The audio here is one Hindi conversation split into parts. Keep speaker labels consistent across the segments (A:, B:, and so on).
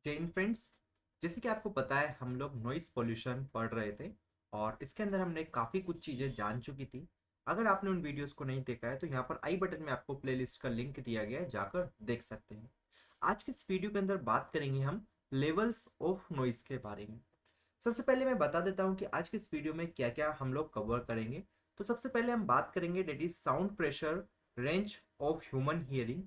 A: जय हिंद फ्रेंड्स। जैसे कि आपको पता है हम लोग नॉइस पोल्यूशन पढ़ रहे थे और इसके अंदर हमने काफ़ी कुछ चीज़ें जान चुकी थी। अगर आपने उन वीडियोस को नहीं देखा है तो यहाँ पर आई बटन में आपको प्लेलिस्ट का लिंक दिया गया है, जाकर देख सकते हैं। आज के इस वीडियो के अंदर बात करेंगे हम लेवल्स ऑफ नॉइस के बारे में। सबसे पहले मैं बता देता हूँ कि आज के इस वीडियो में क्या क्या हम लोग कवर करेंगे। तो सबसे पहले हम बात करेंगे that is sound pressure range of human hearing.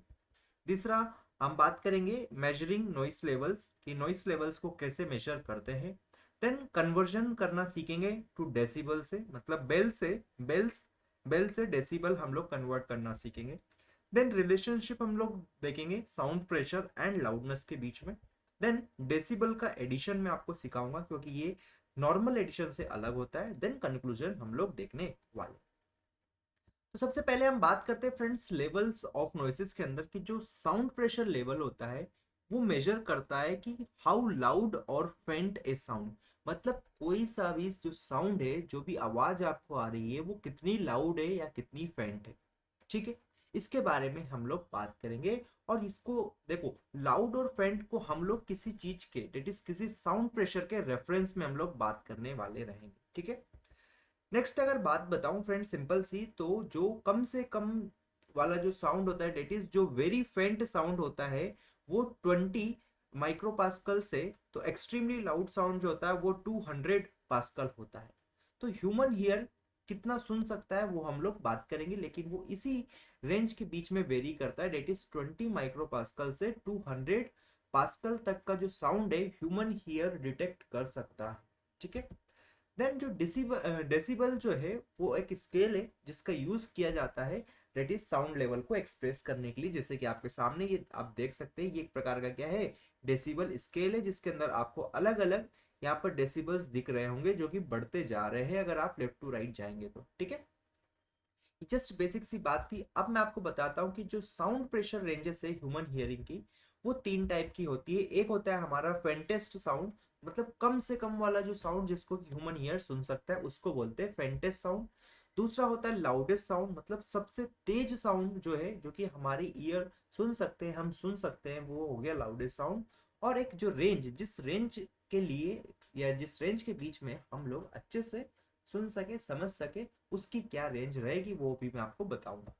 A: तीसरा, हम बात करेंगे मेजरिंग नॉइस लेवल्स कि नॉइस लेवल्स को कैसे मेजर करते हैं। देन कन्वर्जन करना सीखेंगे टू डेसिबल से, मतलब बेल से डेसिबल हम लोग कन्वर्ट करना सीखेंगे। देन रिलेशनशिप हम लोग देखेंगे साउंड प्रेशर एंड लाउडनेस के बीच में। देन डेसिबल का एडिशन में आपको सिखाऊंगा क्योंकि ये नॉर्मल एडिशन से अलग होता है। देन कंक्लूजन हम लोग देखने वाले। तो सबसे पहले हम बात करते हैं फ्रेंड्स लेवल्स ऑफ नॉइसेस के अंदर कि जो साउंड प्रेशर लेवल होता है वो मेजर करता है कि हाउ लाउड और फेंट ए साउंड, मतलब कोई सा भी जो साउंड है, जो भी आवाज आपको आ रही है वो कितनी लाउड है या कितनी फेंट है। ठीक है, इसके बारे में हम लोग बात करेंगे। और इसको देखो, लाउड और फेंट को हम लोग किसी चीज के डेट इज किसी साउंड प्रेशर के रेफरेंस में हम लोग बात करने वाले रहेंगे। ठीक है, नेक्स्ट अगर बात बताऊं फ्रेंड सिंपल सी, तो जो कम से कम वाला जो साउंड होता है डेट इज जो वेरी फेंट साउंड होता है वो 20 माइक्रोपास्कल से, तो एक्सट्रीमली लाउड साउंड जो होता है वो 200 पास्कल होता है। तो ह्यूमन हियर कितना सुन सकता है वो हम लोग बात करेंगे, लेकिन वो इसी रेंज के बीच में वेरी करता है। डेट इज 20 माइक्रोपास्कल से 200 पास्कल तक का जो साउंड है ह्यूमन हियर डिटेक्ट कर सकता है। ठीक है, देन जो डेसिबल जो है वो एक स्केल है जिसका यूज किया जाता है डेट इज साउंड लेवल को एक्सप्रेस करने के लिए। जैसे कि आपके सामने ये आप देख सकते हैं, ये एक प्रकार का क्या है, डेसिबल स्केल है जिसके अंदर आपको अलग अलग यहाँ पर डेसिबल्स दिख रहे होंगे जो कि बढ़ते जा रहे हैं अगर आप लेफ्ट टू राइट जाएंगे तो। ठीक है, जस्ट बेसिक सी बात थी। अब मैं आपको बताता हूँ कि जो साउंड प्रेशर रेंजेस है ह्यूमन हियरिंग की वो तीन टाइप की होती है। एक होता है हमारा फेंटेस्ट साउंड, मतलब कम से कम वाला जो साउंड जिसको ह्यूमन ईयर सुन सकता है उसको बोलते हैं फेंटेस्ट साउंड। दूसरा होता है लाउडेस्ट साउंड, मतलब सबसे तेज साउंड जो है जो कि हमारी ईयर सुन सकते हैं, हम सुन सकते हैं, वो हो गया लाउडेस्ट साउंड। और एक जो रेंज, जिस रेंज के लिए या जिस रेंज के बीच में हम लोग अच्छे से सुन सके समझ सके उसकी क्या रेंज रहेगी वो भी मैं आपको बताऊंगा।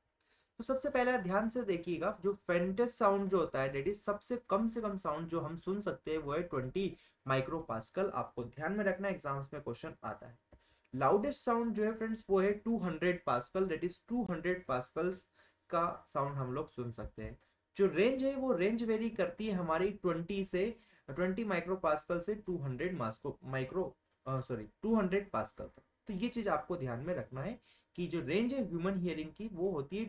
A: तो सबसे पहले ध्यान से देखिएगा, जो फेंटेस्ट साउंड जो होता है डेट इज सबसे कम साउंड जो हम सुन सकते हैं वो है 20 माइक्रोपास्कल। आपको ध्यान में रखना, एग्जाम्स में क्वेश्चन आता है। लाउडेस्ट साउंड जो है फ्रेंड्स वो है 200 पास्कल, दैट इज 200 पास्कल्स का साउंड हम लोग सुन सकते हैं। जो रेंज है वो रेंज वेरी करती है हमारी 20 माइक्रोपास्कल से 200 पास्कल तक। तो ये चीज आपको ध्यान में रखना है कि जो रेंज है ह्यूमन हियरिंग की वो होती है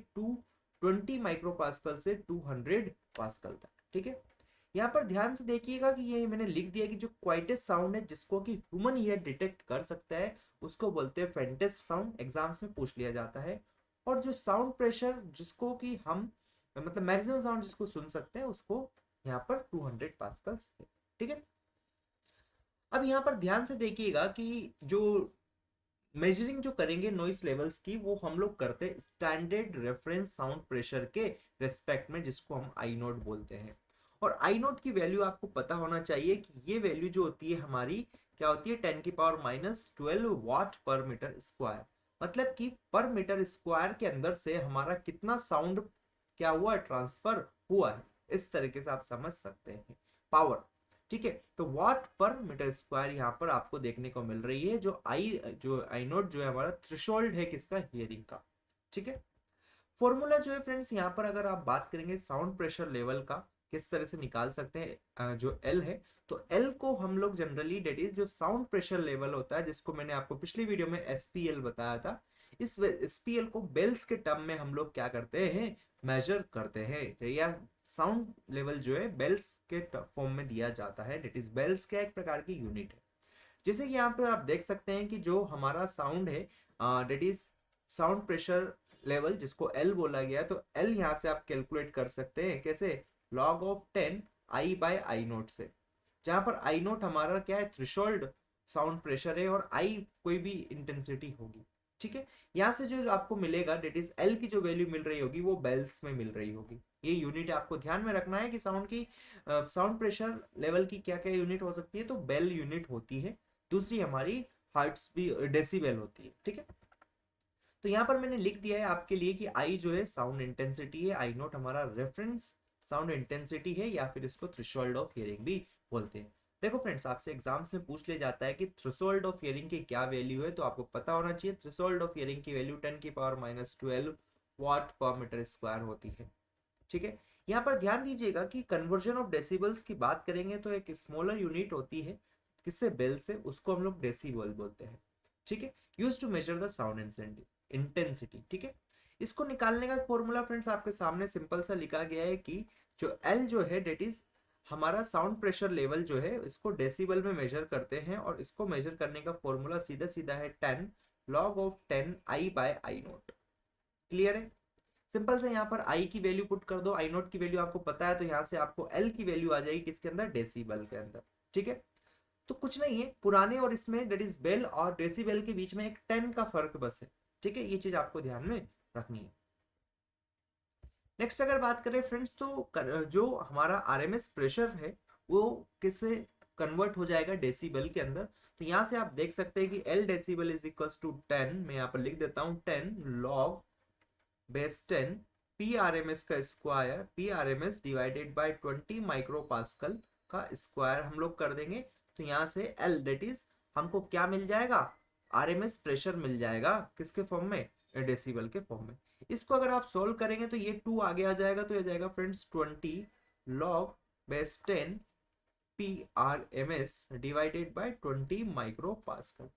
A: 20 माइक्रोपास्कल से 200 पास्कल तक। ठीक है, यहाँ पर ध्यान से देखिएगा कि ये मैंने लिख दिया कि जो क्वाइटेस्ट साउंड है जिसको कि ह्यूमन ईयर डिटेक्ट कर सकता है उसको बोलते हैं फेंटेस्ट साउंड, एग्जाम्स में पूछ लिया जाता है। और जो साउंड प्रेशर जिसको कि हम मतलब मैक्सिमम साउंड जिसको सुन सकते हैं उसको यहाँ पर 200 पास्कल है। ठीक है, अब यहाँ पर ध्यान से देखिएगा कि जो मेजरिंग जो करेंगे नॉइस लेवल्स की वो हम लोग करते हैं स्टैंडर्ड रेफरेंस साउंड प्रेशर के रेस्पेक्ट में, जिसको हम आई नोट बोलते हैं। और आई नोट की वैल्यू आपको पता होना चाहिए कि ये वैल्यू जो होती है हमारी क्या होती है, 10⁻⁻12 वाट पर मीटर स्क्वायर, मतलब कि पर मीटर स्क्वायर के अंदर से हमारा कितना साउंड क्या हुआ है, ट्रांसफर हुआ है। इस तरीके से आप समझ सकते हैं पावर। ठीक है, तो वाट पर मीटर स्क्वायर यहाँ पर आपको देखने को मिल रही है, जो आई नोट जो है हमारा थ्रेशोल्ड है किसका, हियरिंग का। ठीक है, फॉर्मूला जो है फ्रेंड्स यहाँ पर अगर आप बात करेंगे साउंड प्रेशर लेवल का किस तरह से निकाल सकते हैं, जो एल है, तो एल को हम लोग जनरली डेट इज जो साउंड प्रेशर लेवल होता है जिसको मैंने आपको पिछली वीडियो में एसपीएल बताया था, इस एसपीएल को बेल्स के टर्म में हम लोग क्या करते हैं, मेजर करते हैं। या साउंड लेवल जो है बेल्स के फॉर्म में दिया जाता है, डेट इज बेल्स का एक प्रकार की यूनिट है। जैसे कि यहाँ पे आप देख सकते हैं कि जो हमारा साउंड है that is sound pressure level जिसको एल बोला गया है, तो एल यहाँ से आप कैलकुलेट कर सकते हैं कैसे, log of 10 I by I nought से, जहां पर आई नोट हमारा क्या है, थ्रेशोल्ड साउंड प्रेशर है और आई कोई भी इंटेंसिटी होगी। ठीक है, यहाँ से जो आपको मिलेगा डेट इज एल की जो वैल्यू मिल रही होगी वो बेल्स में मिल रही होगी। ये यूनिट आपको ध्यान में रखना है कि साउंड की साउंड प्रेशर लेवल की क्या क्या यूनिट हो सकती है। तो बेल यूनिट होती है, दूसरी हमारी हर्ट्स भी डेसिबल होती है, ठीक है। तो यहाँ पर मैंने लिख दिया है आपके लिए कि आई जो है साउंड इंटेंसिटी है, आई नोट हमारा रेफरेंस साउंड इंटेंसिटी है, या फिर इसको थ्रेशोल्ड ऑफ हियरिंग भी बोलते हैं। देखो फ्रेंड्स, आपसे एग्जाम्स में पूछ ले जाता है कि थ्रेशोल्ड ऑफ हियरिंग की क्या वैल्यू है, तो आपको पता होना चाहिए थ्रेशोल्ड ऑफ हियरिंग की वैल्यू 10⁻⁻12 वाट पर मीटर स्क्वायर होती है, ठीक है। यहाँ पर ध्यान दीजिएगा कि कन्वर्जन ऑफ डेसिबल्स की बात करेंगे तो एक स्मॉलर यूनिट होती है किससे, बेल से, उसको हम लोग डेसिबल बोलते हैं, ठीक है। Use to measure the sound intensity, ठीक है। इसको निकालने का फॉर्मूला फ्रेंड्स आपके सामने सिंपल सा लिखा गया है कि जो एल जो है डेट इज हमारा साउंड प्रेशर लेवल जो है इसको डेसिबल में मेजर करते हैं, और इसको मेजर करने का फॉर्मूला सीधा सीधा है 10 log of 10 I by I nought. Clear है? सिंपल से यहाँ पर आई की वैल्यू पुट कर दो, आई नोट की वैल्यू आपको पता है, तो यहाँ से आपको एल की वैल्यू आ जाएगी किसके अंदर, डेसिबल के अंदर, ठीक है। तो कुछ नहीं है, पुराने और इसमें दैट इज बेल और डेसिबल के बीच में एक 10 का फर्क बस है, ठीक है। ये चीज आपको ध्यान में रखनी है। नेक्स्ट अगर बात करें फ्रेंड्स, तो जो हमारा आरएमएस प्रेशर है वो किससे कन्वर्ट हो जाएगा, डेसिबल के अंदर। तो यहाँ से आप देख सकते हैं कि L decibel is equals to 10, मैं यहाँ पर लिख देता हूँ 10 log base 10 P R M S का square, P R M S divided by 20 micro pascal का स्क्वायर हम लोग कर देंगे। तो यहाँ से एल डेट इज हमको क्या मिल जाएगा, आर एम एस प्रेशर मिल जाएगा, किसके फॉर्म में, डेसिबल के फॉर्म में। इसको अगर आप सोल्व करेंगे तो ये 2 आगे आ जाएगा, तो ये जाएगा friends 20 log base 10 P R M S divided by 20 micro pascal.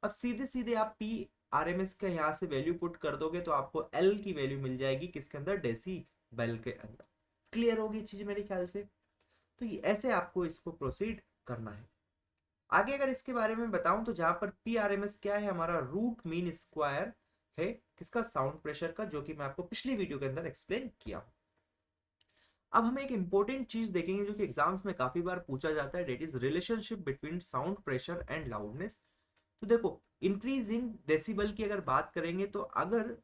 A: अब सीधे सीधे आप पी आर एम एस का यहाँ से वैल्यू पुट कर दोगे तो आपको एल की वैल्यू मिल जाएगी किसके अंदर, डेसिबल के अंदर। क्लियर होगी चीज मेरे ख्याल से। तो ये ऐसे आपको इसको प्रोसीड करना है। आगे अगर इसके बारे में बताऊं तो जहां पर पी आर एम एस क्या है, हमारा रूट मीन स्क्वायर है किसका, साउंड प्रेशर का, जो कि मैं आपको पिछली वीडियो के अंदर एक्सप्लेन किया हूं। अब हम एक इंपॉर्टेंट चीज देखेंगे जो कि एग्जाम्स में काफी बार पूछा जाता है, that is relationship between sound pressure and loudness. तो देखो, इंक्रीज इन डेसिबल की अगर बात करेंगे तो अगर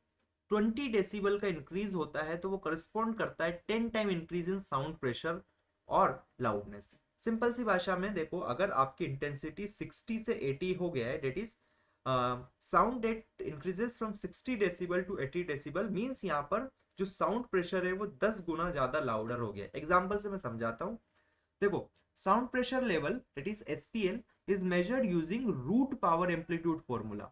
A: 20 डेसिबल का इंक्रीज होता है तो वो करस्पॉन्ड करता है 10 time increase in sound pressure और लाउडनेस। सिंपल सी भाषा में देखो, अगर आपकी इंटेंसिटी 60 से 80 हो गया है, that is sound that increases from 60 decibel to 80 decibel, means यहाँ पर जो साउंड प्रेशर है वो 10 गुना ज्यादा लाउडर हो गया। एग्जाम्पल से मैं समझाता हूँ। देखो, sound pressure level that is SPL is measured using root power amplitude formula.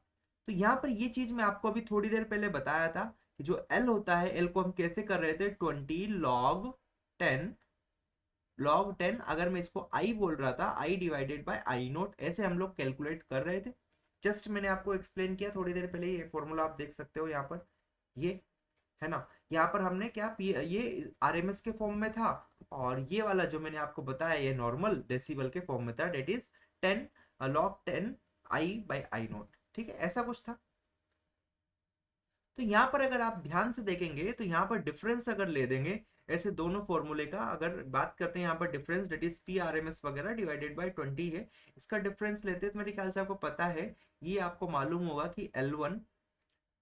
A: तो यहाँ पर ये चीज मैं आपको अभी थोड़ी देर पहले बताया था कि जो एल होता है, एल को हम कैसे कर रहे थे, 20 लॉग 10 लॉग 10, अगर मैं इसको आई बोल रहा था, I divided by I note, ऐसे हम लोग कैलकुलेट कर रहे थे। जस्ट मैंने आपको एक्सप्लेन किया थोड़ी देर पहले, ये फॉर्मूला आप देख सकते हो यहाँ पर, ये है ना। यहाँ पर हमने क्या ये आरएमएस के फॉर्म में था, और ये वाला जो मैंने आपको बताया ये नॉर्मल डेसिबल के फॉर्म में था, that is 10 log 10 I by I nought, ठीक है, ऐसा कुछ था। तो यहाँ पर अगर आप ध्यान से देखेंगे तो यहाँ पर डिफरेंस अगर ले देंगे ऐसे दोनों फॉर्मूले का, अगर बात करते हैं यहाँ पर difference that is P R M S वगैरह डिवाइडेड बाई 20 है, इसका डिफरेंस लेते हैं तो मेरे ख्याल से आपको पता है, ये आपको मालूम होगा कि L1,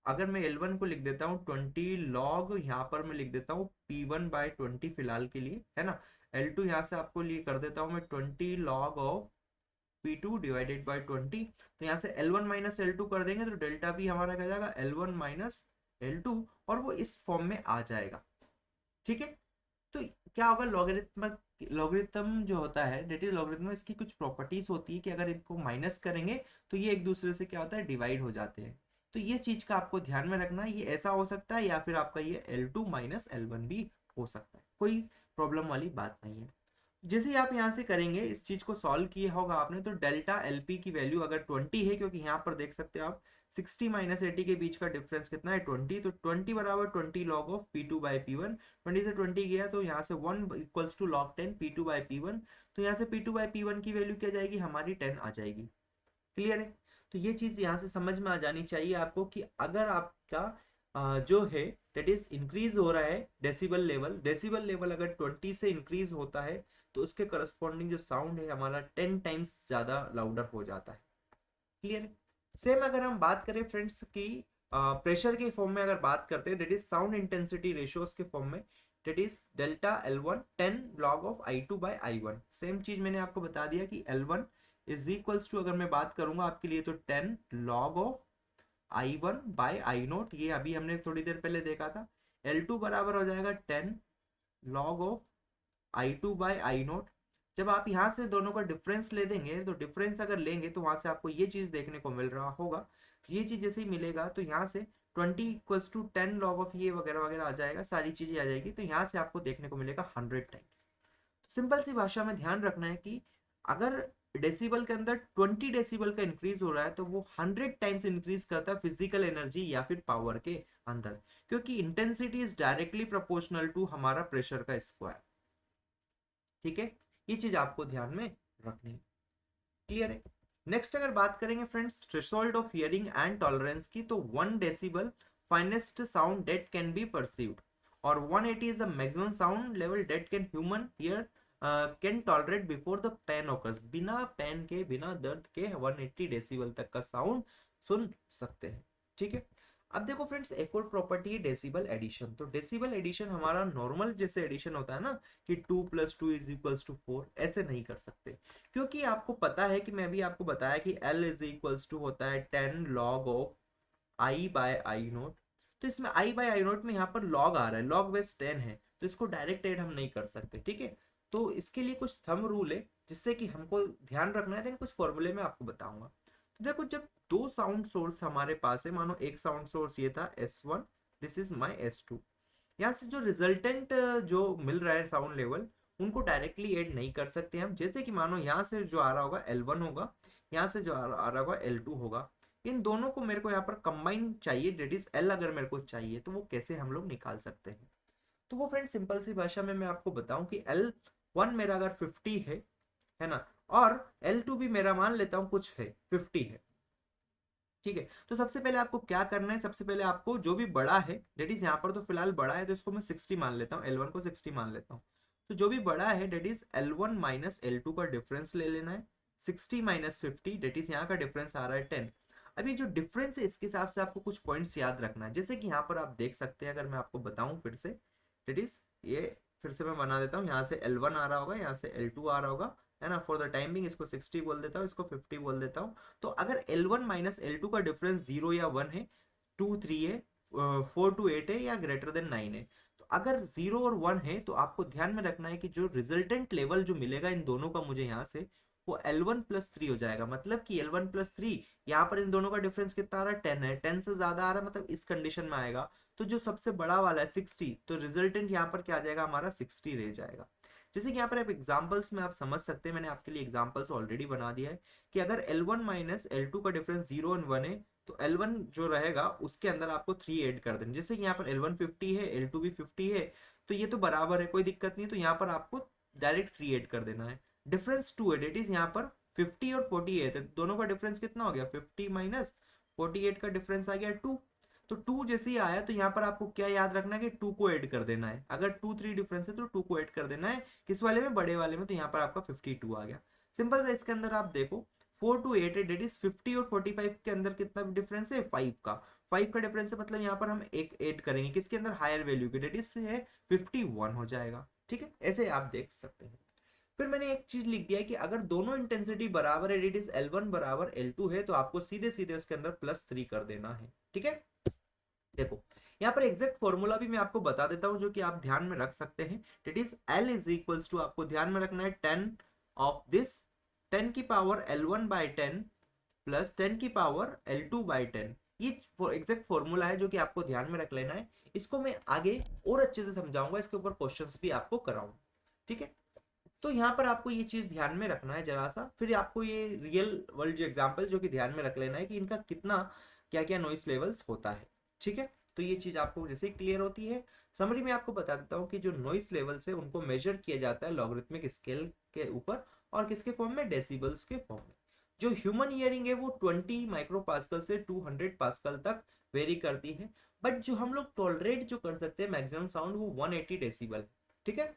A: अगर मैं L1 को लिख देता हूँ 20 लॉग, यहाँ पर मैं लिख देता हूँ P1 बाय 20 फिलहाल के लिए, है ना। L2 यहाँ से आपको लिए कर देता हूँ मैं 20 log of P2 divided by 20। तो यहाँ से L1 माइनस L2 कर देंगे तो डेल्टा P हमारा क्या जाएगा, L1 माइनस L2, और वो इस फॉर्म में आ जाएगा, ठीक है। तो क्या होगा, लॉगरिथम जो होता है, डेट इज लॉगरिथम, इसकी कुछ प्रॉपर्टीज होती है कि अगर इनको माइनस करेंगे तो ये एक दूसरे से क्या होता है, डिवाइड हो जाते हैं। तो ये चीज का आपको ध्यान में रखना है, ये ऐसा हो सकता है या फिर आपका ये L2 माइनस L1 भी हो सकता है, कोई प्रॉब्लम वाली बात नहीं है। जैसे ही आप यहाँ से करेंगे, इस चीज को सॉल्व किया होगा आपने, तो डेल्टा एलपी की वैल्यू अगर 20 है, क्योंकि यहाँ पर देख सकते हो आप 60 माइनस 80 के बीच का डिफरेंस कितना है, 20, तो 20 बराबर 20 log of P2 by P1, 20 से 20 गया तो यहाँ से 1 equals to log 10 P2 by P1, तो यहाँ से P2 बाई P1 की वैल्यू क्या जाएगी, हमारी 10 आ जाएगी। क्लियर है? तो ये चीज यहाँ से समझ में आ जानी चाहिए आपको कि अगर आपका जो है डेट इज इंक्रीज हो रहा है डेसिबल लेवल अगर 20 से इंक्रीज होता है तो उसके करस्पॉन्डिंग जो साउंड है हमारा 10 टाइम्स ज्यादा लाउडर हो जाता है। क्लियर है? सेम अगर हम बात करें फ्रेंड्स की प्रेशर के फॉर्म में अगर बात करते हैं, that is sound intensity ratios के फॉर्म में, that is delta L1 10 log of I2 by I1। Same चीज मैंने आपको बता दिया कि L1 इज इक्वल्स टू, अगर मैं बात करूंगा आपके लिए, तो 10 log of I1 bye I0। ये अभी हमने थोड़ी देर पहले देखा था। L2 बराबर हो जाएगा 10 log of I2 bye I0। जब आप यहाँ से दोनों का डिफरेंस ले देंगे, तो डिफरेंस अगर लेंगे तो वहां से आपको ये चीज देखने को मिल रहा होगा। ये चीज जैसे ही मिलेगा तो यहाँ से 20 इक्वल्स टू 10 लॉग ऑफ ये वगैरह वगैरह आ जाएगा, सारी चीजें आ जाएगी। तो यहाँ से आपको देखने को मिलेगा 100 टाइम्स। सिंपल सी भाषा में ध्यान रखना है कि अगर डेसिबल के अंदर 20 डेसिबल का इंक्रीज हो रहा है तो वो 100 टाइम्स इंक्रीज करता है फिजिकल एनर्जी या फिर पावर के अंदर, क्योंकि intensity is directly proportional to हमारा प्रेशर का स्क्वायर। ठीक है, ये चीज आपको ध्यान में रखनी है। क्लियर है। नेक्स्ट अगर बात करेंगे friends threshold of hearing and tolerance की, तो 1 decibel finest sound that can be perceived और 180 is the maximum sound level that can human hear can tolerate before the pain occurs. बिना पेन के, बिना दर्द के 180 डेसिबल तक का साउंड सुन सकते हैं। ठीक है। अब देखो फ्रेंड्स, एक और प्रॉपर्टी है डेसिबल एडिशन। तो डेसिबल एडिशन हमारा नॉर्मल जैसे एडिशन होता है ना, कि 2 + 2 = 4, ऐसे नहीं कर सकते, क्योंकि आपको पता है कि मैं भी आपको बताया कि L = होता है 10 log of I bye I0। तो इसमें I बाय I0 में यहाँ पर log आ रहा है, log बेस 10 है, तो इसको डायरेक्ट ऐड हम नहीं कर सकते। ठीक है, तो इसके लिए कुछ थंब रूल है जिससे कि हमको ध्यान रखना है, देन कुछ फॉर्मूले में आपको बताऊंगा। तो देखो, जब दो साउंड सोर्स हमारे पास है, मानो एक साउंड सोर्स ये था S1, this is my S2, यहाँ से जो रिजल्टेंट जो मिल रहा है साउंड लेवल, उनको डायरेक्टली ऐड नहीं कर सकते हम। जैसे कि मानो यहाँ से जो आ रहा होगा L1 होगा, यहाँ से जो आ रहा होगा L2 होगा, इन दोनों को मेरे को यहाँ पर कंबाइन चाहिए, डेट इज L अगर मेरे को चाहिए, तो वो कैसे हम लोग निकाल सकते हैं। तो वो फ्रेंड सिंपल सी भाषा में मैं आपको बताऊं कि L1 मेरा अगर 50 है ना, और L2 भी मेरा मान लेता हूं कुछ है 50 है। ठीक है, तो सबसे पहले आपको क्या करना है, सबसे पहले आपको जो भी बड़ा है, डेट इज यहाँ पर तो फिलहाल बड़ा है तो इसको मैं 60 मान लेता हूँ, L1 को 60 मान लेता हूँ। तो जो भी बड़ा है, that is L1 minus L2 का डिफरेंस ले लेना है। 60 माइनस 50, डेट इज यहाँ का डिफरेंस आ रहा है 10। अभी जो डिफरेंस है इसके हिसाब से आपको कुछ पॉइंट्स याद रखना है। जैसे कि यहाँ पर आप देख सकते हैं, अगर मैं आपको बताऊं फिर से, डेट इज ये फिर से मैं बना देता हूँ, यहाँ से L1 आ रहा होगा, यहाँ से L2 आ रहा होगा, है ना। फॉर द टाइमिंग इसको 60 बोल देता हूँ, इसको 50 बोल देता हूँ। तो अगर L1 माइनस L2 का डिफरेंस 0 या 1 है, 2 3 है, 4 to 8 है, या ग्रेटर देन 9 है, तो अगर 0 और 1 है तो आपको ध्यान में रखना है कि जो रिजल्टेंट लेवल जो मिलेगा इन दोनों का मुझे यहाँ से, वो L1 + 3 हो जाएगा। मतलब कि L1 + 3, यहाँ पर इन दोनों का डिफरेंस कितना आ रहा है, 10 है, 10 से ज्यादा आ रहा है, मतलब इस कंडीशन में आएगा। तो जो सबसे बड़ा वाला है 60, तो रिजल्टेंट यहाँ पर क्या आ जाएगा, हमारा 60 रह जाएगा। जैसे कि यहाँ पर आप एग्जांपल्स में आप समझ सकते हैं, मैंने आपके लिए एग्जांपल्स ऑलरेडी बना दिया है कि अगर L1 माइनस L2 का डिफरेंस 0 और 1 है, तो L1 जो रहेगा उसके अंदर आपको 3 ऐड कर देना। जैसे कि यहाँ पर L1 50 है, L2 भी 50 है, तो ये तो बराबर है, कोई दिक्कत नहीं है, तो यहाँ पर आपको डायरेक्ट 3 ऐड कर देना है। डिफरेंस 2 है, डेट इज यहाँ पर 50 और 40 है, तो दोनों का डिफरेंस कितना हो गया, 50 माइनस 48 का डिफरेंस आ गया 2। तो 2 जैसे ही आया तो यहाँ पर आपको क्या याद रखना है कि 2 को ऐड कर देना है। अगर 2 3 डिफरेंस है तो 2 को ऐड कर देना है, किस वाले में, बड़े वाले में। तो यहाँ पर आपका 52 आ गया। सिंपल सा इसके अंदर आप देखो 4 to 8 है, डेट इज 50 और 45 के अंदर कितना डिफरेंस है, 5 का। 5 का डिफरेंस है, मतलब यहाँ पर हम एक ऐड करेंगे किसके अंदर, हायर वैल्यू के, डेट इज है 51 हो जाएगा। ठीक है, ऐसे आप देख सकते हैं। फिर मैंने एक चीज लिख दिया है कि अगर दोनों इंटेंसिटी बराबर है, डेट इज L1 बराबर L2 है, तो आपको सीधे सीधे उसके अंदर +3 कर देना है। ठीक है, देखो यहाँ पर एग्जैक्ट फॉर्मूला भी मैं आपको बता देता हूँ जो कि आप ध्यान में रख सकते हैं। डेट इज L = आपको ध्यान में रखना है 10 ऑफ दिस 10 की पावर L1 बाई 10 प्लस 10 की पावर L2 बाई 10। ये एग्जैक्ट फॉर्मूला है जो कि आपको ध्यान में रख लेना है। इसको मैं आगे और अच्छे से समझाऊंगा, इसके ऊपर क्वेश्चंस भी आपको कराऊंगा। ठीक है, तो यहाँ पर आपको ये चीज ध्यान में रखना है जरा सा। फिर आपको ये रियल वर्ल्ड जो एग्जांपल जो कि ध्यान में रख लेना है कि इनका कितना क्या क्या नॉइस लेवल्स होता है। ठीक है, तो ये चीज आपको जैसे क्लियर होती है। समरी में आपको बता देता हूँ कि जो नॉइस लेवल्स है उनको मेजर किया जाता है लॉगरिथमिक स्केल के ऊपर, और किसके फॉर्म में, डेसिबल्स के फॉर्म में। जो ह्यूमन हियरिंग है वो 20 माइक्रोपास्कल से 200 पास्कल तक वेरी करती है, बट जो हम लोग टॉलरेट जो कर सकते हैं मैक्सिमम साउंड, वो 180 डेसिबल। ठीक है,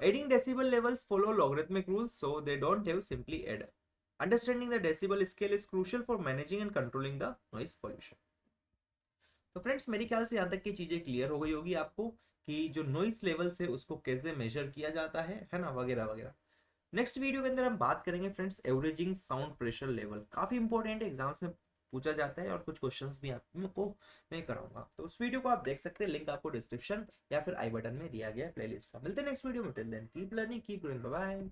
A: adding decibel levels follow logarithmic rules, so they don't have simply add. Understanding the decibel scale is crucial for managing and controlling the noise pollution. तो फ्रेंड्स मेरे ख्याल से यहाँ तक की चीजें क्लियर हो गई होगी आपको कि जो नॉइस लेवल्स है उसको कैसे मेजर किया जाता है ना, वगैरह वगैरह। नेक्स्ट वीडियो के अंदर हम बात करेंगे friends averaging sound pressure level, काफी इंपॉर्टेंट है, एग्जाम्स में पूछा जाता है और कुछ क्वेश्चंस भी आपको मैं कराऊंगा। तो उस वीडियो को आप देख सकते हैं, लिंक आपको डिस्क्रिप्शन या फिर आई बटन में दिया गया है प्लेलिस्ट का। मिलते हैं नेक्स्ट वीडियो में, till then keep learning keep growing, bye bye.